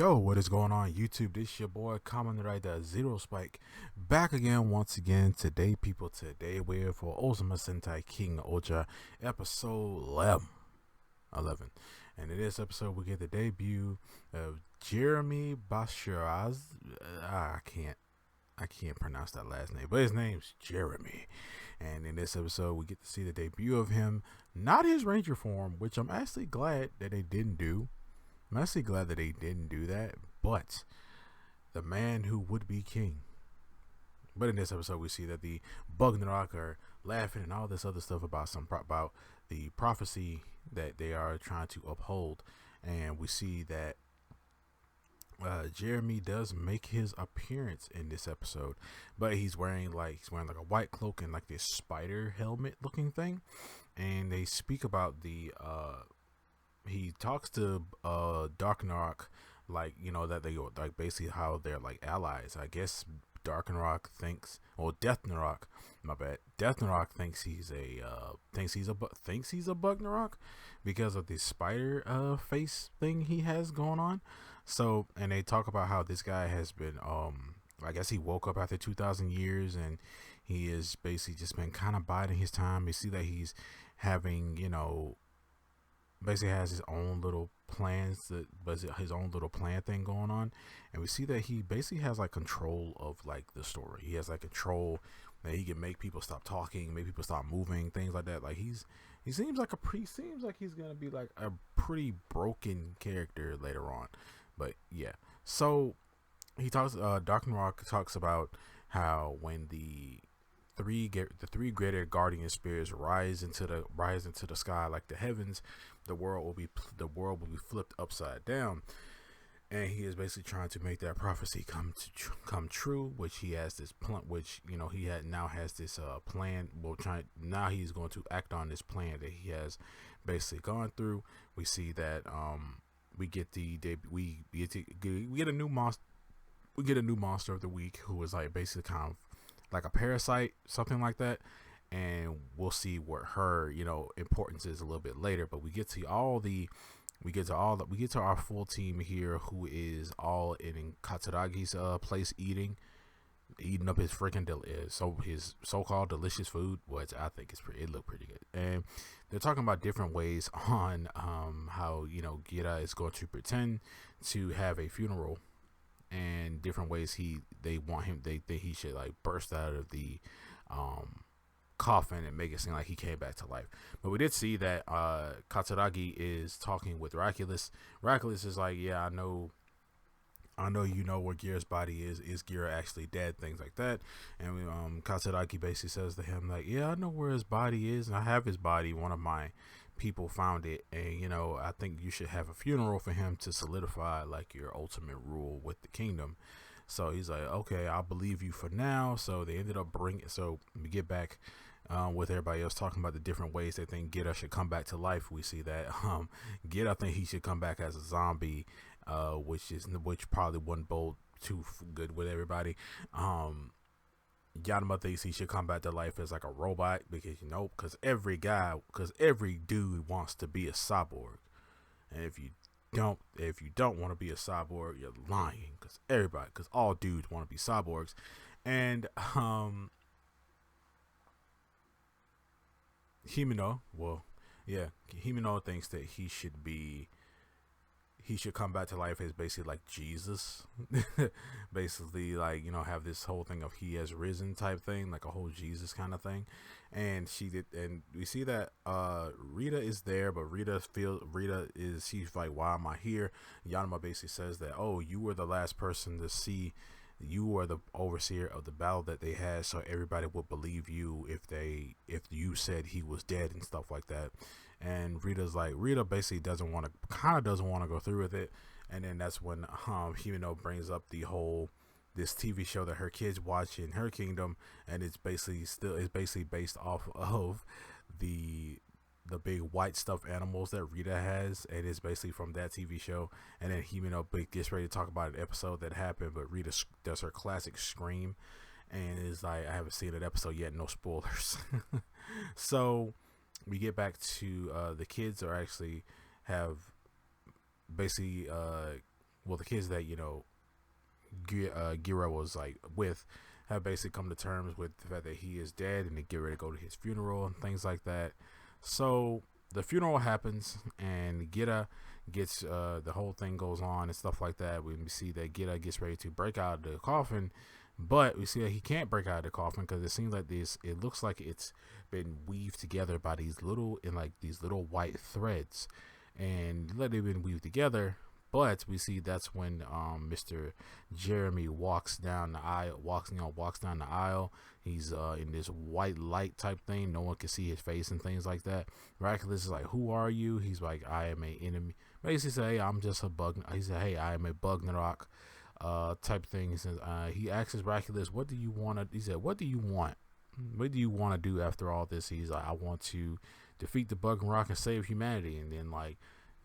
Yo, what is going on YouTube? This is your boy Kamen right there, Zero Spike. Back again once again today, people. Today we're for Ohsama Sentai King-Ohger episode 11. And in this episode we get the debut of Jeremy Bashiraz. I can't pronounce that last name, but his name's Jeremy. And in this episode we get to see the debut of him, not his ranger form, which I'm actually glad that they didn't do. I'm actually glad that they didn't do that, but the man who would be king. But in this episode, we see that the Bugnarok are laughing and all this other stuff about about the prophecy that they are trying to uphold, and we see that Jeremy does make his appearance in this episode, but he's wearing like a white cloak and like this spider helmet looking thing, and they speak about the he talks to Darkenrock, like, you know, that they like basically how they're like allies. I guess Darkenrock thinks, or Deathnarok, my bad. Deathnarok thinks he's a Bugnarok because of the spider face thing he has going on. So, and they talk about how this guy has been I guess he woke up after 2,000 years and he is basically just been kind of biding his time. You see that he's having, you know, basically has his own little plans, his own little plan thing going on, and we see that he basically has like control of like the story. He has like control that he can make people stop talking, make people stop moving, things like that. Like he seems like he's gonna be like a pretty broken character later on. But yeah, so he talks. Darkenrock talks about how when the three greater guardian spirits rise into the sky like the heavens, the world will be flipped upside down, and he is basically trying to make that prophecy come true, which he has this plan, which, you know, he has this plan. Now he's going to act on this plan that he has basically gone through. We see that we get a new monster of the week, who is like basically kind of like a parasite, something like that, and we'll see what her, you know, importance is a little bit later. But we get to our full team here, who is all in Katsuragi's place, eating up his freaking his so-called delicious food, which I think it looked pretty good. And they're talking about different ways on how, you know, Gira is going to pretend to have a funeral, and different ways they think he should like burst out of the coffin and make it seem like he came back to life. But we did see that Katsuragi is talking with Raculus. Raculus is like, yeah, I know you know where Gira's body is. Is Gira actually dead? Things like that. And Katsuragi basically says to him like, yeah, I know where his body is, and I have his body. One of my people found it, and, you know, I think you should have a funeral for him to solidify like your ultimate rule with the kingdom. So he's like, okay, I'll believe you for now. So they ended up so we get back with everybody else talking about the different ways they think Gira should come back to life. We see that Gira think he should come back as a zombie, which probably wasn't bold too good with everybody. Yanma thinks he should come back to life as like a robot, because, you know, because every dude wants to be a cyborg, and if you don't want to be a cyborg, you're lying, because all dudes want to be cyborgs. And Himino thinks that he should come back to life as basically like Jesus. Basically, like, you know, have this whole thing of he has risen type thing, like a whole Jesus kind of thing. And we see that Rita is there, but she's like, why am I here? Yanma basically says that, oh, you were the last person to see, you were the overseer of the battle that they had, so everybody would believe you if you said he was dead and stuff like that. And Rita basically doesn't want to go through with it. And then that's when Himino brings up this TV show that her kids watch in her kingdom, and it's basically based off of the big white stuffed animals that Rita has, and it's basically from that TV show. And then Himino gets ready to talk about an episode that happened, but Rita does her classic scream, and is like, I haven't seen an episode yet, no spoilers. So we get back to the kids are actually have basically the kids that Gira was like with have basically come to terms with the fact that he is dead, and they get ready to go to his funeral and things like that. So the funeral happens, and Gira gets the whole thing goes on and stuff like that. We see that Gira gets ready to break out of the coffin, but we see that he can't break out of the coffin because it seems like it looks like it's been weaved together by these little white threads, and they've been weaved together. But we see that's when Mr. Jeremy walks down the aisle. He's in this white light type thing. No one can see his face and things like that. Miraculous is like, "Who are you?" He's like, "I am an enemy." Basically, say, "Hey, I'm just a bug." He said, "Hey, I am a Bugnarok," type thing. He says, he asks Miraculous, "What do you want to?" He said, "What do you want? What do you want to do after all this?" He's like, "I want to defeat the Bugnarok and save humanity." And then like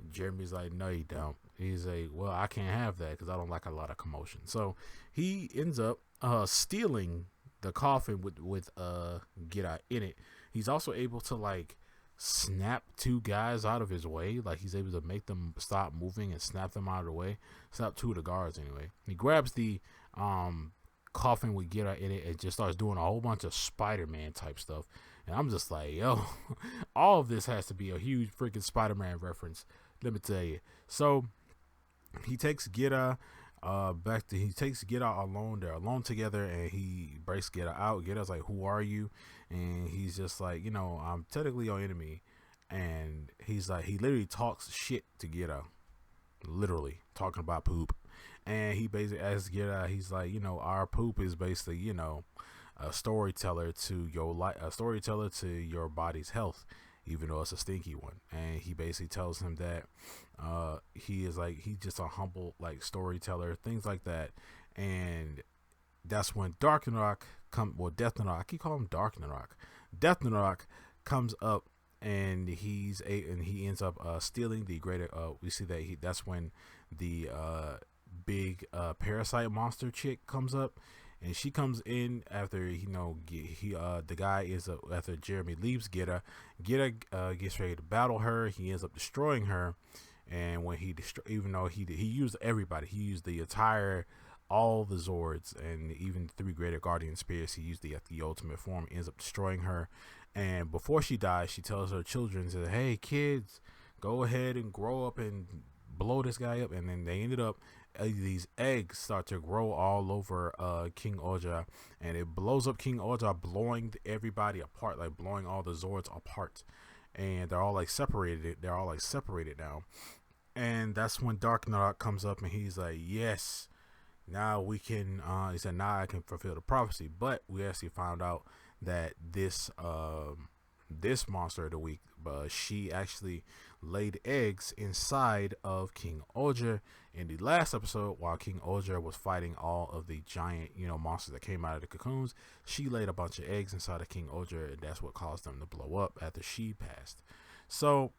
Jeremy's like, "No, you don't." He's like, "Well, I can't have that because I don't like a lot of commotion." So he ends up stealing the coffin with Gira in it. He's also able to like snap two guys out of his way. Like he's able to make them stop moving and snap them out of the way. Snap two of the guards anyway. He grabs the coffin with Gira in it and just starts doing a whole bunch of Spider-Man type stuff. And I'm just like, yo, all of this has to be a huge freaking Spider-Man reference. Let me tell you. So he takes Gira alone. They're alone together, and he breaks Gira out. Gira's like, "Who are you?" And he's just like, "I'm technically your enemy." And he's like, he literally talks shit to Gira, literally talking about poop. And he basically asks Gira, he's like, "Our poop is basically, a storyteller to your body's health, even though it's a stinky one." And he basically tells him that he's just a humble like storyteller, things like that. And that's when Death Narok, I keep calling him Dark Narok. Death Narok comes up, and he ends up stealing the greater. We see that that's when the big parasite monster chick comes up. And she comes in after the guy is after Jeremy leaves Gira. Gira gets ready to battle her. He ends up destroying her, and when even though he used everybody, he used all the Zords and even the 3 greater guardian spirits. He used the ultimate form. Ends up destroying her, and before she dies, she tells her children, says, "Hey kids, go ahead and grow up and blow this guy up." And then they ended up. These eggs start to grow all over King-Ohger, and it blows up King-Ohger, blowing everybody apart, like blowing all the Zords apart, and they're all like separated. They're all like separated now, and that's when Dark Narok comes up, and he's like, "Yes, now we can." He said, "Now I can fulfill the prophecy." But we actually found out that this monster of the week, she actually laid eggs inside of King-Ohger in the last episode. While King-Ohger was fighting all of the giant monsters that came out of the cocoons, she laid a bunch of eggs inside of King-Ohger, and that's what caused them to blow up after she passed. So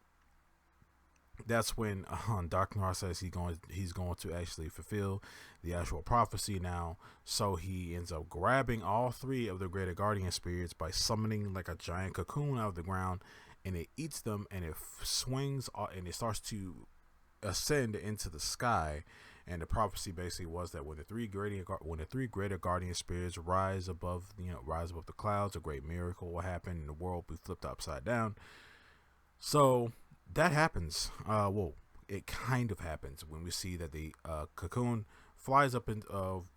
that's when Dark Narok says he's going to actually fulfill the actual prophecy now. So he ends up grabbing all 3 of the greater guardian spirits by summoning like a giant cocoon out of the ground, and it eats them, and it swings and it starts to ascend into the sky. And the prophecy basically was that when the 3 greater guardian spirits rise above the clouds, a great miracle will happen, and the world will be flipped upside down. So that happens. It kind of happens when we see that the cocoon flies up and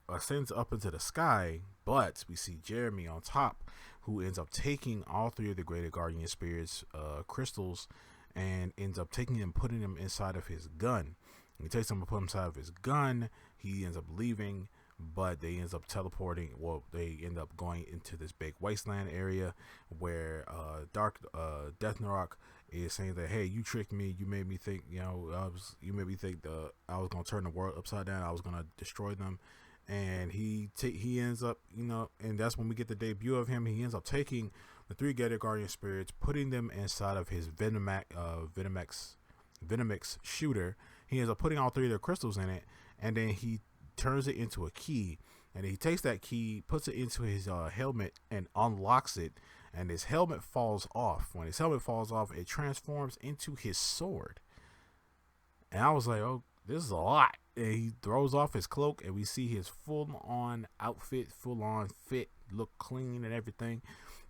ascends up into the sky, but we see Jeremy on top, who ends up taking all 3 of the greater guardian spirits crystals, and ends up taking them, putting them inside of his gun. He takes them and put them inside of his gun. He ends up leaving, but they ends up teleporting. Well, they end up going into this big wasteland area where Death Narok is saying that, "Hey, you tricked me. You made me think. You made me think that I was gonna turn the world upside down. I was gonna destroy them." And he ends up, and that's when we get the debut of him. He ends up taking the 3 greater guardian spirits, putting them inside of his Venomix shooter. He ends up putting all 3 of their crystals in it, and then he turns it into a key. And he takes that key, puts it into his helmet, and unlocks it. And his helmet falls off. When his helmet falls off, it transforms into his sword. And I was like, "Oh, this is a lot." and he throws off his cloak, and we see his full-on outfit, full-on fit, look clean and everything.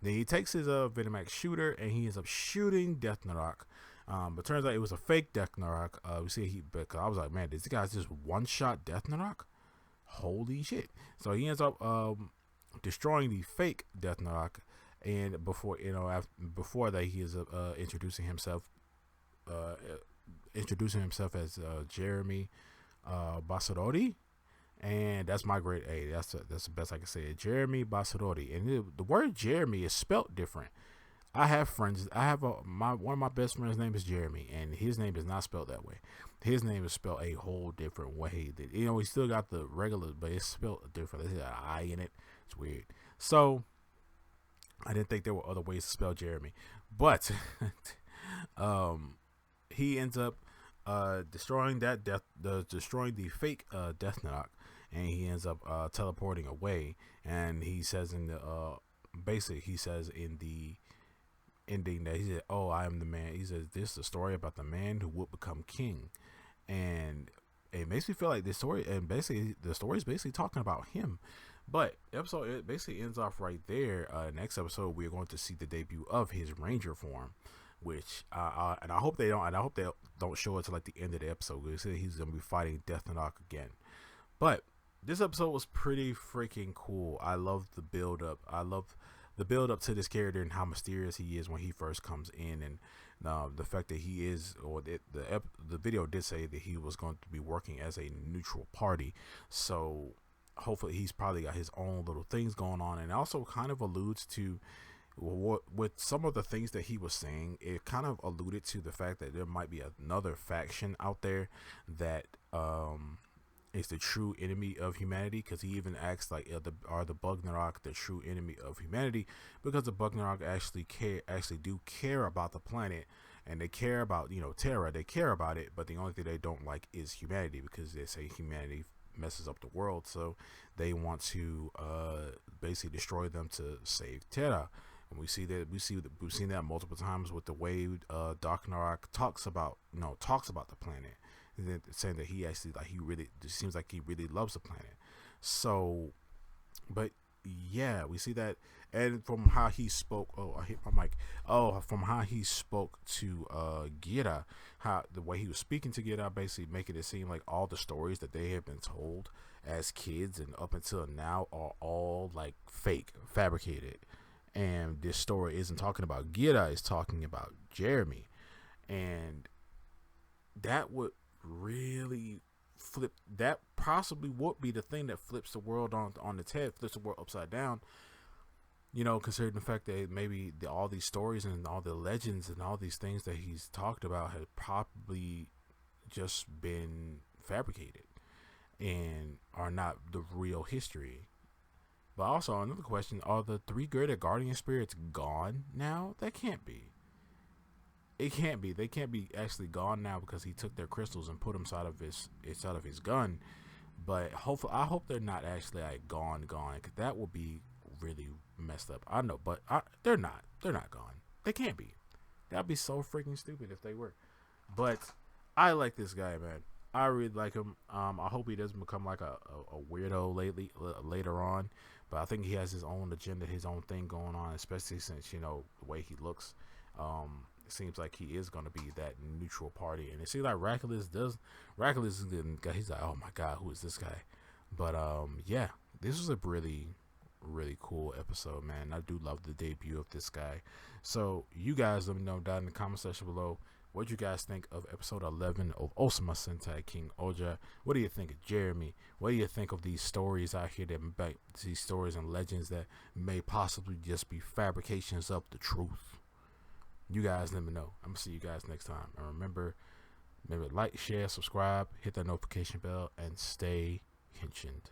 Then he takes his Venomax shooter, and he ends up shooting Death Narok. But turns out it was a fake Death Narok. We see because I was like, man, this guy's just one-shot Death Narok? Holy shit. So he ends up destroying the fake Death Narok, and before that, he is introducing himself as Jeremy Basarodi, and that's my grade A. That's the best I can say. Jeremy Basarodi, and the word Jeremy is spelt different. I have friends. I have one of my best friends' name is Jeremy, and his name is not spelled that way. His name is spelled a whole different way. He still got the regular, but it's spelled different. There's an I in it. It's weird. So I didn't think there were other ways to spell Jeremy, but he ends up destroying destroying the fake Death Narok, and he ends up teleporting away. And he says in the ending that he said, "Oh, I am the man." He says, "This is the story about the man who would become king," and it makes me feel like this story, and basically the story is basically talking about him. But episode, it basically ends off right there. Next episode, we're going to see the debut of his Ranger form, which and I hope they don't show it to like the end of the episode. They say he's gonna be fighting Death Narok again. But this episode was pretty freaking cool. I love the build up. I love the build up to this character and how mysterious he is when he first comes in, and the fact that he is, or the video did say that he was going to be working as a neutral party. So hopefully he's probably got his own little things going on, and also kind of alludes to with some of the things that he was saying. It kind of alluded to the fact that there might be another faction out there that is the true enemy of humanity, because he even asked like, are the Bug Narok the true enemy of humanity? Because the Bug Narok actually do care about the planet, and they care about Terra. They care about it, but the only thing they don't like is humanity, because they say humanity messes up the world, so they want to basically destroy them to save Terra. And we've seen that multiple times with the way Doc Narok talks about the planet, and then saying that he actually it seems like he really loves the planet. So, but yeah, we see that, and from how he spoke, I hit my mic. From how he spoke to Gira, how the way he was speaking to Gira, basically making it seem like all the stories that they have been told as kids and up until now are all like fake, fabricated. And this story isn't talking about Gira, it's talking about Jeremy. And that would really flip, that possibly would be the thing that flips the world on its head, flips the world upside down, considering the fact that maybe all these stories and all the legends and all these things that he's talked about have probably just been fabricated and are not the real history. But also another question, are the 3 greater guardian spirits gone now? That can't be. It can't be. They can't be actually gone now, because he took their crystals and put them inside of his gun. But I hope they're not actually like gone, because that would be really messed up. I know, but they're not. They're not gone. They can't be. That'd be so freaking stupid if they were. But I like this guy, man. I really like him. I hope he doesn't become like a weirdo later on. But I think he has his own agenda, his own thing going on, especially since the way he looks. It seems like he is going to be that neutral party, and it seems like Raculus is good. He's like, oh my god, who is this guy? But yeah, this was a really, really cool episode, man. I do love the debut of this guy. So you guys let me know down in the comment section below what you guys think of episode 11 of Ohsama Sentai King-Ohger. What do you think of Jeremy? What do you think of these stories out here, these stories and legends that may possibly just be fabrications of the truth? You guys let me know. I'm gonna see you guys next time. And remember, like, share, subscribe, hit that notification bell, and stay henshined.